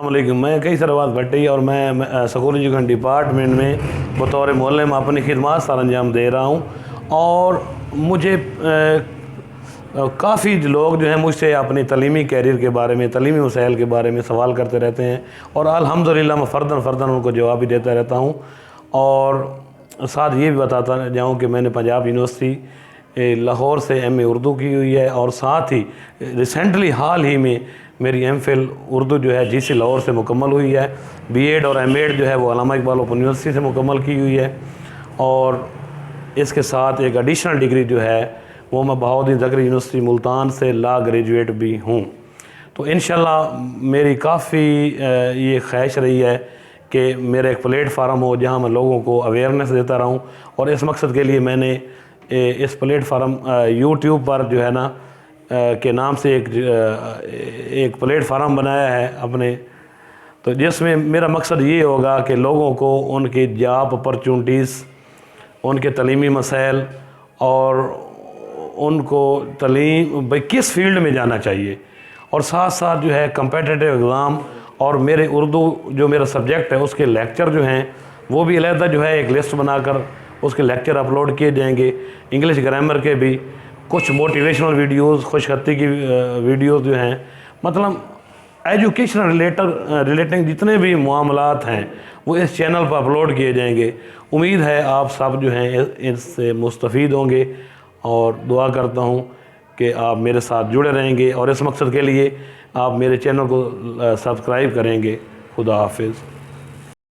السلام علیکم، میں کئی سروات بھٹی اور میں سکول ایجوکیشن ڈپارٹمنٹ میں بطور معلم اپنی خدمات سر انجام دے رہا ہوں، اور مجھے کافی لوگ جو ہیں مجھ سے اپنی تعلیمی کیریئر کے بارے میں، تعلیمی مسائل کے بارے میں سوال کرتے رہتے ہیں، اور الحمدللہ میں فرداً ان کو جواب بھی دیتا رہتا ہوں۔ اور ساتھ یہ بھی بتاتا جاؤں کہ میں نے پنجاب یونیورسٹی لاہور سے ایم اے اردو کی ہوئی ہے، اور ساتھ ہی ریسنٹلی حال ہی میں میری ایم فل اردو جو ہے جی سی لاہور سے مکمل ہوئی ہے۔ بی ایڈ اور ایم ایڈ جو ہے وہ علامہ اقبال اوپن یونیورسٹی سے مکمل کی ہوئی ہے، اور اس کے ساتھ ایک ایڈیشنل ڈگری جو ہے وہ میں بہاؤالدین زکری یونیورسٹی ملتان سے لا گریجویٹ بھی ہوں۔ تو انشاءاللہ میری کافی یہ خواہش رہی ہے کہ میرا ایک پلیٹ فارم ہو جہاں میں لوگوں کو اویئرنیس دیتا رہوں، اور اس مقصد کے لیے میں نے اس پلیٹ فارم یوٹیوب پر جو ہے نا کے نام سے ایک پلیٹ فارم بنایا ہے اپنے، تو جس میں میرا مقصد یہ ہوگا کہ لوگوں کو ان کی جاب اپرچونٹیز، ان کے تعلیمی مسائل، اور ان کو تعلیم کس فیلڈ میں جانا چاہیے، اور ساتھ ساتھ جو ہے کمپیٹیٹیو ایگزام اور میرے اردو جو میرا سبجیکٹ ہے اس کے لیکچر جو ہیں وہ بھی علیحدہ جو ہے ایک لسٹ بنا کر اس کے لیکچر اپلوڈ کیے جائیں گے۔ انگلش گرامر کے بھی کچھ موٹیویشنل ویڈیوز، خوش خطی کی ویڈیوز جو ہیں، مطلب ایجوکیشن ریلیٹنگ جتنے بھی معاملات ہیں وہ اس چینل پر اپلوڈ کیے جائیں گے۔ امید ہے آپ سب جو ہیں اس سے مستفید ہوں گے، اور دعا کرتا ہوں کہ آپ میرے ساتھ جڑے رہیں گے، اور اس مقصد کے لیے آپ میرے چینل کو سبسکرائب کریں گے۔ خدا حافظ۔